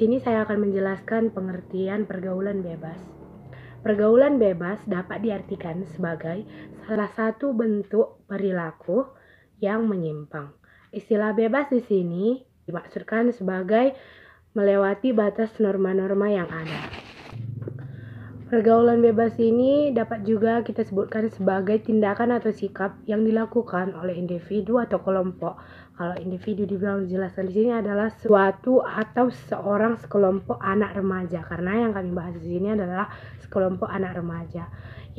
sini saya akan menjelaskan pengertian pergaulan bebas. Pergaulan bebas dapat diartikan sebagai salah satu bentuk perilaku yang menyimpang. Istilah bebas di sini dimaksudkan sebagai melewati batas norma-norma yang ada. Pergaulan bebas ini dapat juga kita sebutkan sebagai tindakan atau sikap yang dilakukan oleh individu atau kelompok. Kalau individu dijelaskan di sini adalah suatu atau seorang sekelompok anak remaja, karena yang kami bahas di sini adalah sekelompok anak remaja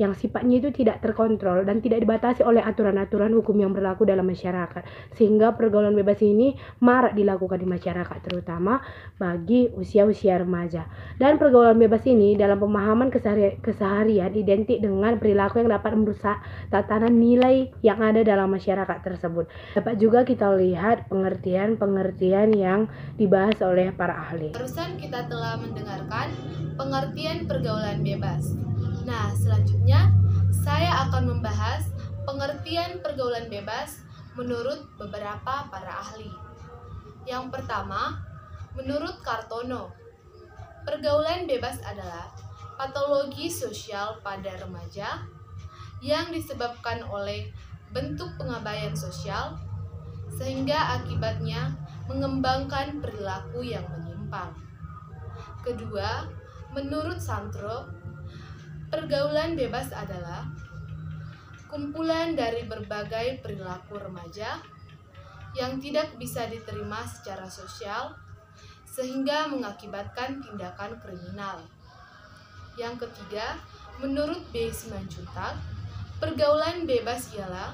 yang sifatnya itu tidak terkontrol dan tidak dibatasi oleh aturan-aturan hukum yang berlaku dalam masyarakat, sehingga pergaulan bebas ini marak dilakukan di masyarakat, terutama bagi usia-usia remaja. Dan pergaulan bebas ini dalam pemahaman keseharian identik dengan perilaku yang dapat merusak tatanan nilai yang ada dalam masyarakat tersebut. Dapat juga kita lihat pengertian-pengertian yang dibahas oleh para ahli. Barusan kita telah mendengarkan pengertian pergaulan bebas. Nah, selanjutnya saya akan membahas pengertian pergaulan bebas menurut beberapa para ahli. Yang pertama, menurut Kartono, pergaulan bebas adalah patologi sosial pada remaja yang disebabkan oleh bentuk pengabaian sosial sehingga akibatnya mengembangkan perilaku yang menyimpang. Kedua, menurut Santro, pergaulan bebas adalah kumpulan dari berbagai perilaku remaja yang tidak bisa diterima secara sosial sehingga mengakibatkan tindakan kriminal. Yang ketiga, menurut B. Simanjuntak, pergaulan bebas ialah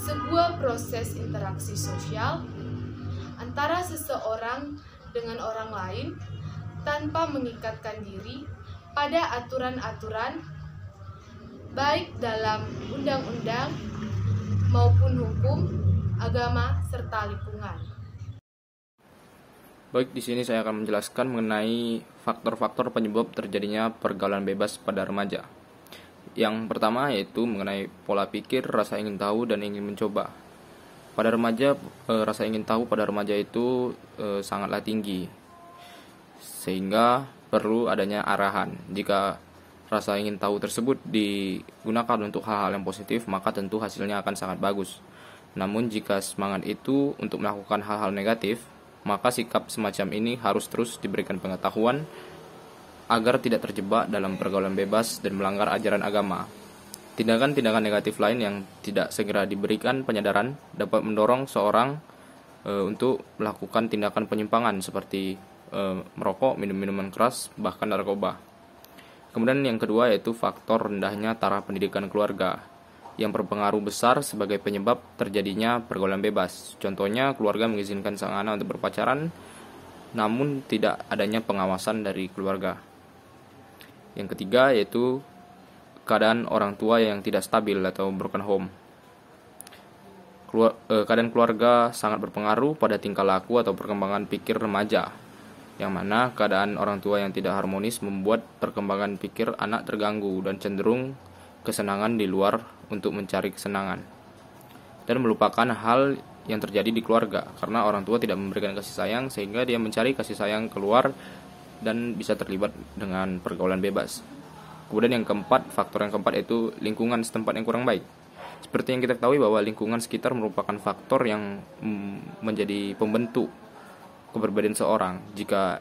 sebuah proses interaksi sosial antara seseorang dengan orang lain tanpa mengikatkan diri pada aturan-aturan baik dalam undang-undang maupun hukum, agama, serta lingkungan. Baik, di sini saya akan menjelaskan mengenai faktor-faktor penyebab terjadinya pergaulan bebas pada remaja. Yang pertama yaitu mengenai pola pikir, rasa ingin tahu, dan ingin mencoba. Pada remaja, rasa ingin tahu pada remaja itu sangatlah tinggi, sehingga perlu adanya arahan. Jika rasa ingin tahu tersebut digunakan untuk hal-hal yang positif, maka tentu hasilnya akan sangat bagus. Namun jika semangat itu untuk melakukan hal-hal negatif, maka sikap semacam ini harus terus diberikan pengetahuan agar tidak terjebak dalam pergaulan bebas dan melanggar ajaran agama. Tindakan-tindakan negatif lain yang tidak segera diberikan penyadaran dapat mendorong seorang untuk melakukan tindakan penyimpangan seperti merokok, minum minuman keras, bahkan narkoba. Kemudian yang kedua yaitu faktor rendahnya taraf pendidikan keluarga yang berpengaruh besar sebagai penyebab terjadinya pergaulan bebas. Contohnya, keluarga mengizinkan sang anak untuk berpacaran namun tidak adanya pengawasan dari keluarga. Yang ketiga yaitu keadaan orang tua yang tidak stabil atau broken home. Keadaan keluarga sangat berpengaruh pada tingkah laku atau perkembangan pikir remaja, yang mana keadaan orang tua yang tidak harmonis membuat perkembangan pikir anak terganggu dan cenderung kesenangan di luar untuk mencari kesenangan, dan melupakan hal yang terjadi di keluarga karena orang tua tidak memberikan kasih sayang, sehingga dia mencari kasih sayang keluar dan bisa terlibat dengan pergaulan bebas. Kemudian yang keempat, faktor yang keempat yaitu lingkungan setempat yang kurang baik. Seperti yang kita ketahui bahwa lingkungan sekitar merupakan faktor yang menjadi pembentuk kepribadian seorang. Jika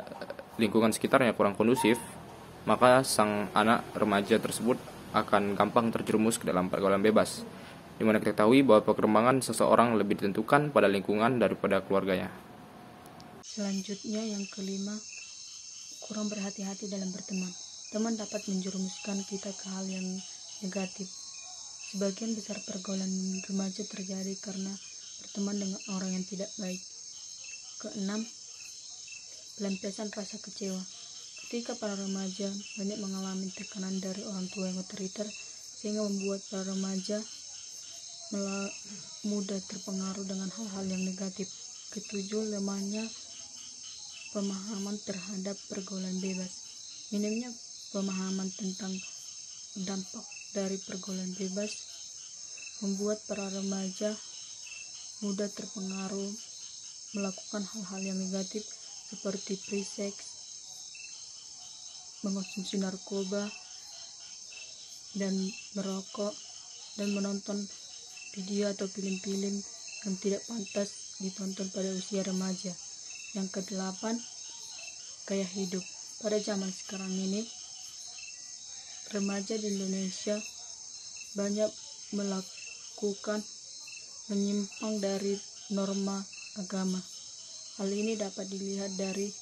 lingkungan sekitarnya kurang kondusif, maka sang anak remaja tersebut akan gampang terjerumus ke dalam pergaulan bebas, di mana kita ketahui bahwa perkembangan seseorang lebih ditentukan pada lingkungan daripada keluarganya. Selanjutnya yang kelima, kurang berhati-hati dalam berteman. Teman dapat menjerumuskan kita ke hal yang negatif. Sebagian besar pergaulan remaja terjadi karena berteman dengan orang yang tidak baik. Keenam, pelampiasan rasa kecewa. Ketika para remaja banyak mengalami tekanan dari orang tua yang otoriter, sehingga membuat para remaja mudah terpengaruh dengan hal-hal yang negatif. Ketujuh, lemahnya pemahaman terhadap pergaulan bebas. Minimnya pemahaman tentang dampak dari pergaulan bebas membuat para remaja mudah terpengaruh melakukan hal-hal yang negatif seperti free sex, mengonsumsi narkoba dan merokok dan menonton video atau film-film yang tidak pantas ditonton pada usia remaja. Yang kedelapan, gaya hidup. Pada zaman sekarang ini, remaja di Indonesia banyak melakukan menyimpang dari norma agama. Hal ini dapat dilihat dari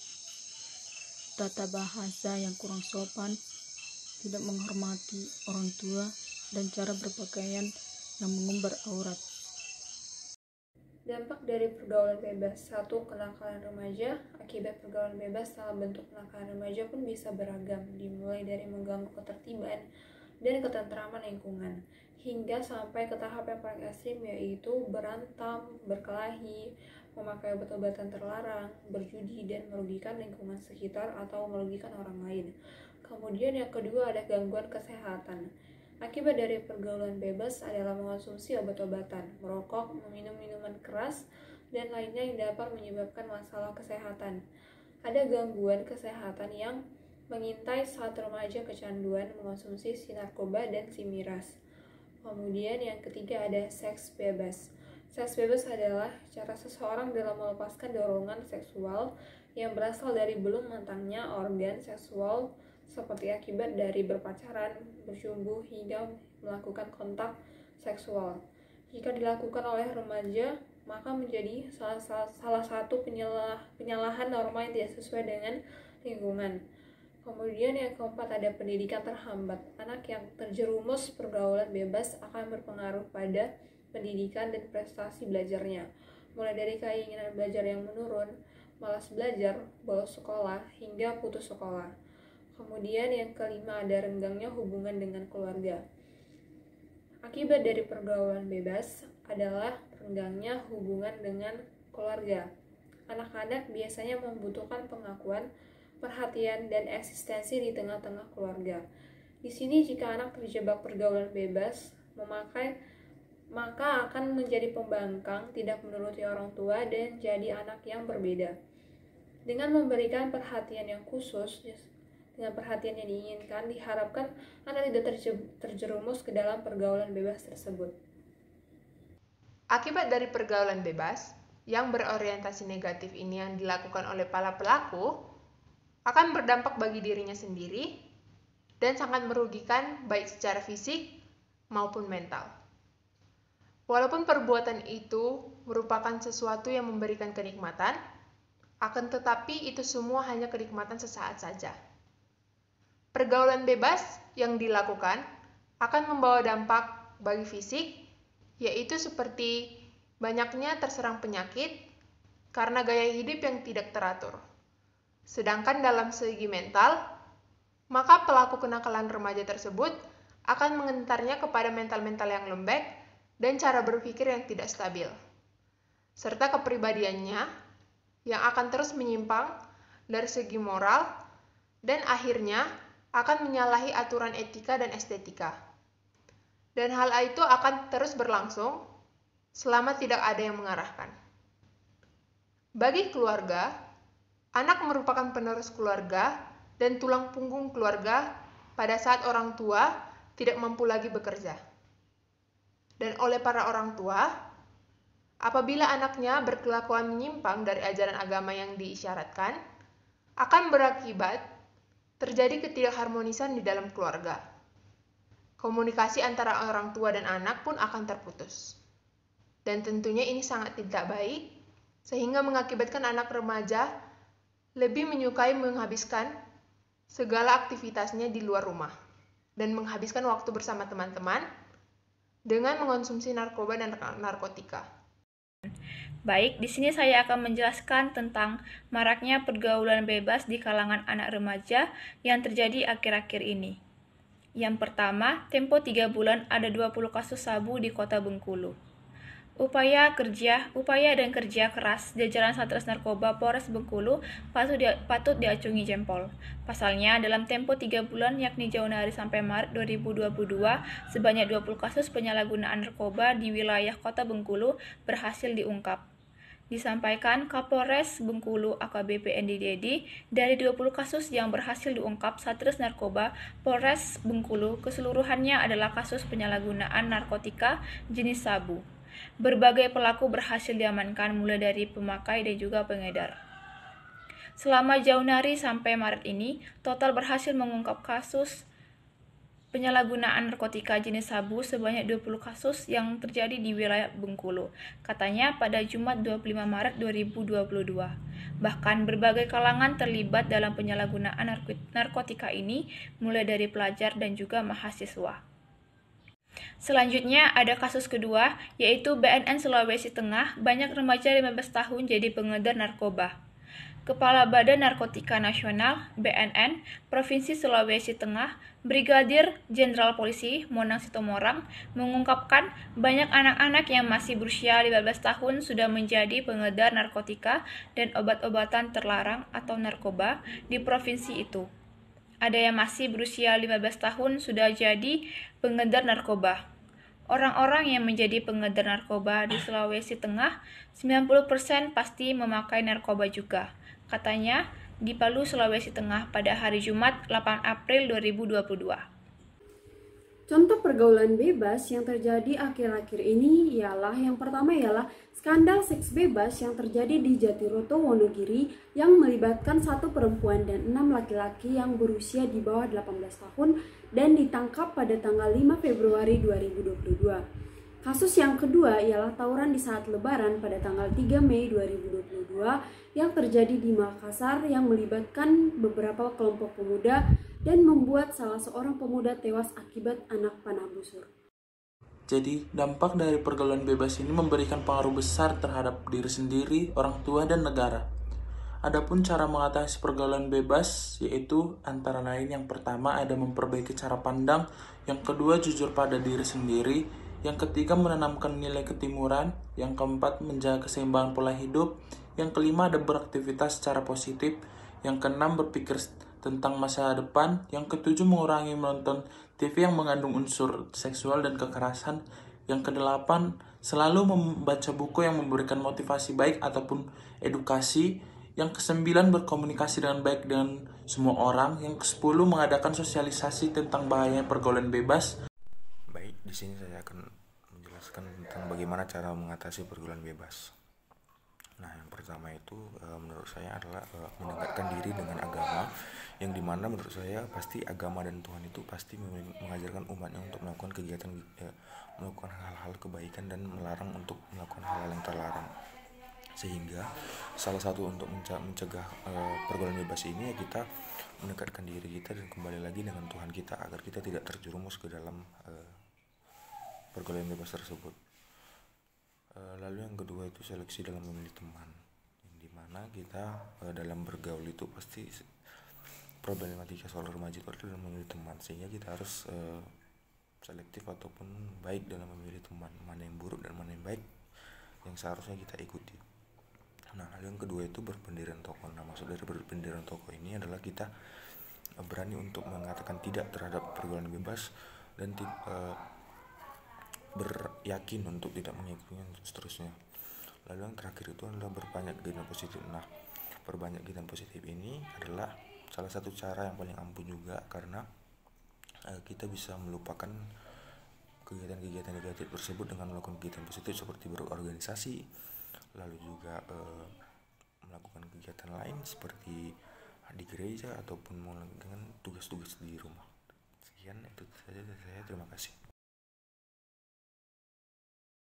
tata bahasa yang kurang sopan, tidak menghormati orang tua, dan cara berpakaian yang mengumbar aurat. Dampak dari pergaulan bebas. 1. Kenakalan remaja. Akibat pergaulan bebas dalam bentuk kenakalan remaja pun bisa beragam, dimulai dari mengganggu ketertiban dan ketentraman lingkungan, hingga sampai ke tahap yang paling ekstrim, yaitu berantem, berkelahi, memakai obat-obatan terlarang, berjudi, dan merugikan lingkungan sekitar atau merugikan orang lain. Kemudian yang kedua ada gangguan kesehatan. Akibat dari pergaulan bebas adalah mengonsumsi obat-obatan, merokok, meminum minuman keras, dan lainnya yang dapat menyebabkan masalah kesehatan. Ada gangguan kesehatan yang mengintai saat remaja kecanduan mengonsumsi si narkoba dan si miras. Kemudian yang ketiga ada seks bebas. Seks bebas adalah cara seseorang dalam melepaskan dorongan seksual yang berasal dari belum matangnya organ seksual, seperti akibat dari berpacaran, berjumbu, hingga melakukan kontak seksual. Jika dilakukan oleh remaja, maka menjadi salah satu penyalahan norma yang tidak sesuai dengan lingkungan. Kemudian yang keempat ada pendidikan terhambat. Anak yang terjerumus pergaulan bebas akan berpengaruh pada pendidikan dan prestasi belajarnya, mulai dari keinginan belajar yang menurun, malas belajar, bolos sekolah, hingga putus sekolah. Kemudian yang kelima ada renggangnya hubungan dengan keluarga. Akibat dari pergaulan bebas adalah renggangnya hubungan dengan keluarga. Anak-anak biasanya membutuhkan pengakuan, perhatian, dan eksistensi di tengah-tengah keluarga. Di sini jika anak terjebak pergaulan bebas, maka akan menjadi pembangkang, tidak menuruti orang tua, dan jadi anak yang berbeda. Dengan memberikan perhatian yang khusus, dengan perhatian yang diinginkan, diharapkan anak tidak terjerumus ke dalam pergaulan bebas tersebut. Akibat dari pergaulan bebas yang berorientasi negatif ini yang dilakukan oleh para pelaku akan berdampak bagi dirinya sendiri dan sangat merugikan baik secara fisik maupun mental. Walaupun perbuatan itu merupakan sesuatu yang memberikan kenikmatan, akan tetapi itu semua hanya kenikmatan sesaat saja. Pergaulan bebas yang dilakukan akan membawa dampak bagi fisik, yaitu seperti banyaknya terserang penyakit karena gaya hidup yang tidak teratur. Sedangkan dalam segi mental, maka pelaku kenakalan remaja tersebut akan mengentarnya kepada mental-mental yang lembek dan cara berpikir yang tidak stabil, serta kepribadiannya yang akan terus menyimpang dari segi moral dan akhirnya akan menyalahi aturan etika dan estetika. Dan hal itu akan terus berlangsung selama tidak ada yang mengarahkan. Bagi keluarga, anak merupakan penerus keluarga dan tulang punggung keluarga pada saat orang tua tidak mampu lagi bekerja. Dan oleh para orang tua, apabila anaknya berkelakuan menyimpang dari ajaran agama yang diisyaratkan, akan berakibat terjadi ketidakharmonisan di dalam keluarga. Komunikasi antara orang tua dan anak pun akan terputus. Dan tentunya ini sangat tidak baik, sehingga mengakibatkan anak remaja lebih menyukai menghabiskan segala aktivitasnya di luar rumah dan menghabiskan waktu bersama teman-teman dengan mengonsumsi narkoba dan narkotika. Baik, di sini saya akan menjelaskan tentang maraknya pergaulan bebas di kalangan anak remaja yang terjadi akhir-akhir ini. Yang pertama, tempo 3 bulan ada 20 kasus sabu di Kota Bengkulu. Upaya dan kerja keras jajaran Satgas Narkoba Polres Bengkulu patut diacungi jempol. Pasalnya, dalam tempo 3 bulan yakni Januari sampai Maret 2022, sebanyak 20 kasus penyalahgunaan narkoba di wilayah Kota Bengkulu berhasil diungkap. Disampaikan Kapolres Bengkulu AKBP Endi Dedi, dari 20 kasus yang berhasil diungkap Satres Narkoba Polres Bengkulu keseluruhannya adalah kasus penyalahgunaan narkotika jenis sabu. Berbagai pelaku berhasil diamankan mulai dari pemakai dan juga pengedar. Selama Januari sampai Maret ini, total berhasil mengungkap kasus penyalahgunaan narkotika jenis sabu sebanyak 20 kasus yang terjadi di wilayah Bengkulu, katanya pada Jumat 25 Maret 2022. Bahkan berbagai kalangan terlibat dalam penyalahgunaan narkotika ini, mulai dari pelajar dan juga mahasiswa. Selanjutnya ada kasus kedua, yaitu BNN Sulawesi Tengah, banyak remaja 15 tahun jadi pengedar narkoba. Kepala Badan Narkotika Nasional (BNN) Provinsi Sulawesi Tengah, Brigadir Jenderal Polisi Monang Sitomorang mengungkapkan banyak anak-anak yang masih berusia 15 tahun sudah menjadi pengedar narkotika dan obat-obatan terlarang atau narkoba di provinsi itu. Ada yang masih berusia 15 tahun sudah jadi pengedar narkoba. Orang-orang yang menjadi pengedar narkoba di Sulawesi Tengah, 90% pasti memakai narkoba juga, katanya di Palu, Sulawesi Tengah pada hari Jumat 8 April 2022. Contoh pergaulan bebas yang terjadi akhir-akhir ini yang pertama ialah skandal seks bebas yang terjadi di Jatiroto, Wonogiri yang melibatkan 1 perempuan dan 6 laki-laki yang berusia di bawah 18 tahun dan ditangkap pada tanggal 5 Februari 2022. Kasus yang kedua ialah tawuran di saat Lebaran pada tanggal 3 Mei 2022 yang terjadi di Makassar yang melibatkan beberapa kelompok pemuda dan membuat salah seorang pemuda tewas akibat anak panah busur. Jadi, dampak dari pergaulan bebas ini memberikan pengaruh besar terhadap diri sendiri, orang tua, dan negara. Adapun cara mengatasi pergaulan bebas yaitu antara lain yang pertama ada memperbaiki cara pandang, yang kedua jujur pada diri sendiri, yang ketiga menanamkan nilai ketimuran, yang keempat menjaga keseimbangan pola hidup, yang kelima ada beraktivitas secara positif, yang keenam berpikir tentang masa depan, yang ketujuh mengurangi menonton TV yang mengandung unsur seksual dan kekerasan, yang kedelapan selalu membaca buku yang memberikan motivasi baik ataupun edukasi, yang kesembilan berkomunikasi dengan baik dengan semua orang, yang kesepuluh mengadakan sosialisasi tentang bahaya pergaulan bebas. Baik, di sini saya akan menjelaskan tentang bagaimana cara mengatasi pergaulan bebas. Nah, yang pertama itu menurut saya adalah mendekatkan diri dengan agama, yang dimana menurut saya pasti agama dan Tuhan itu pasti mengajarkan umatnya untuk melakukan kegiatan, melakukan hal-hal kebaikan dan melarang untuk melakukan hal-hal yang terlarang. Sehingga salah satu untuk mencegah pergaulan bebas ini ya kita mendekatkan diri kita dan kembali lagi dengan Tuhan kita agar kita tidak terjerumus ke dalam pergaulan bebas tersebut. Lalu yang kedua itu seleksi dalam memilih teman, yang dimana kita dalam bergaul itu pasti problematika soal remaja itu adalah dalam memilih teman, sehingga kita harus selektif ataupun baik dalam memilih teman, mana yang buruk dan mana yang baik yang seharusnya kita ikuti. Nah, lalu yang kedua itu berpendirian tokoh. Nah, maksud dari berpendirian tokoh ini adalah kita berani untuk mengatakan tidak terhadap pergaulan bebas dan beryakin untuk tidak mengikutinya seterusnya. Lalu yang terakhir itu adalah berbanyak kegiatan positif. Nah, berbanyak kegiatan positif ini adalah salah satu cara yang paling ampuh juga, karena kita bisa melupakan kegiatan-kegiatan negatif tersebut dengan melakukan kegiatan positif seperti berorganisasi, lalu juga melakukan kegiatan lain seperti di gereja ataupun dengan tugas-tugas di rumah. Sekian itu saja dari saya, terima kasih.